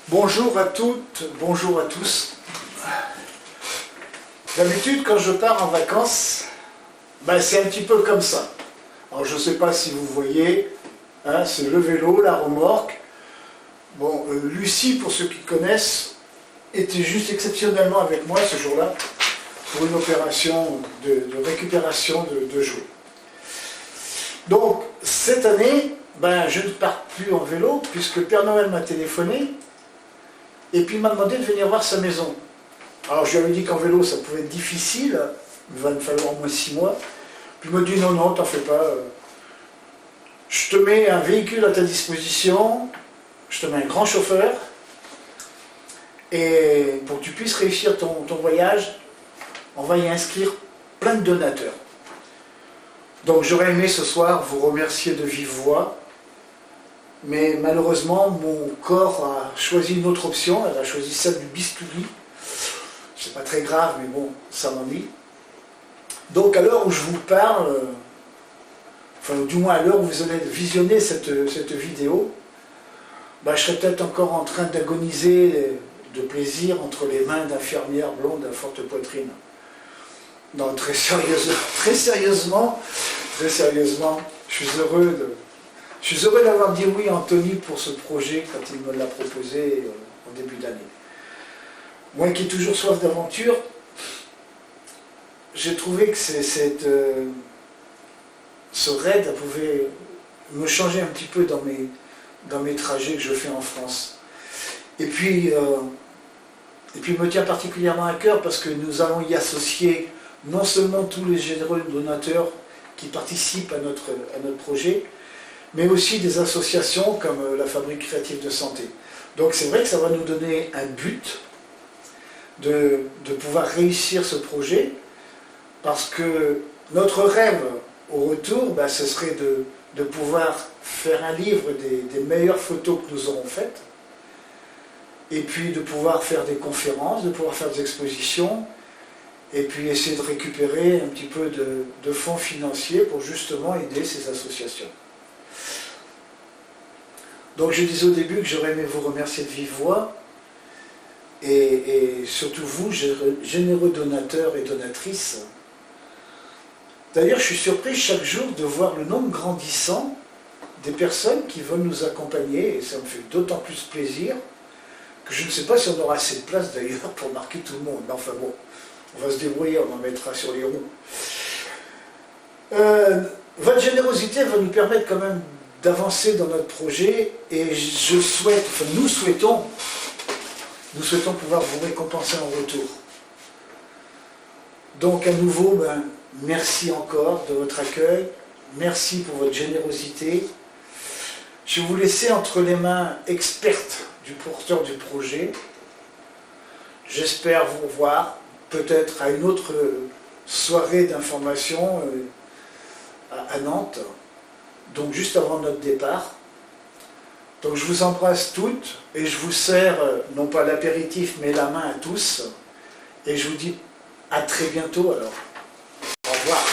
Bonjour à toutes, bonjour à tous. D'habitude, quand je pars en vacances, c'est un petit peu comme ça. Alors, je ne sais pas si vous voyez, c'est le vélo, la remorque. Bon, Lucie, pour ceux qui connaissent, était juste exceptionnellement avec moi ce jour-là pour une opération de récupération de jouets. Donc, cette année, je ne pars plus en vélo puisque le Père Noël m'a téléphoné et puis il m'a demandé de venir voir sa maison. Alors, je lui avais dit qu'en vélo, ça pouvait être difficile, il va me falloir au moins 6 mois. Puis il m'a dit non, t'en fais pas. Je te mets un véhicule à ta disposition, je te mets un grand chauffeur, et pour que tu puisses réussir ton voyage, on va y inscrire plein de donateurs. Donc j'aurais aimé ce soir vous remercier de vive voix, mais malheureusement mon corps a choisi une autre option, elle a choisi celle du bistouri. C'est pas très grave, mais bon, ça m'ennuie. Donc à l'heure où je vous parle, du moins à l'heure où vous allez visionner cette vidéo, je serai peut-être encore en train d'agoniser de plaisir entre les mains d'infirmières blondes à forte poitrine. Non, très sérieusement, je suis heureux d'avoir dit oui à Anthony pour ce projet quand il me l'a proposé en début d'année. Moi qui ai toujours soif d'aventure, j'ai trouvé que ce raid pouvait me changer un petit peu dans mes trajets que je fais en France. Et puis il me tient particulièrement à cœur parce que nous allons y associer non seulement tous les généreux donateurs qui participent à notre projet, mais aussi des associations comme la Fabrique créative de santé. Donc c'est vrai que ça va nous donner un but de pouvoir réussir ce projet, parce que notre rêve au retour, ce serait de pouvoir faire un livre des meilleures photos que nous aurons faites, et puis de pouvoir faire des conférences, de pouvoir faire des expositions, et puis essayer de récupérer un petit peu de fonds financiers pour justement aider ces associations. Donc je disais au début que j'aurais aimé vous remercier de vive voix, et surtout vous, généreux donateurs et donatrices. D'ailleurs, je suis surpris chaque jour de voir le nombre grandissant des personnes qui veulent nous accompagner, et ça me fait d'autant plus plaisir que je ne sais pas si on aura assez de place d'ailleurs pour marquer tout le monde. Mais enfin bon, on va se débrouiller, on en mettra sur les roues. Votre générosité va nous permettre quand même d'avancer dans notre projet, et nous souhaitons pouvoir vous récompenser en retour. Donc à nouveau, merci encore de votre accueil, merci pour votre générosité. Je vais vous laisser entre les mains expertes du porteur du projet. J'espère vous revoir, peut-être à une autre soirée d'information à Nantes, donc juste avant notre départ. Donc je vous embrasse toutes, et je vous serre, non pas l'apéritif, mais la main à tous, et je vous dis à très bientôt alors. Au revoir.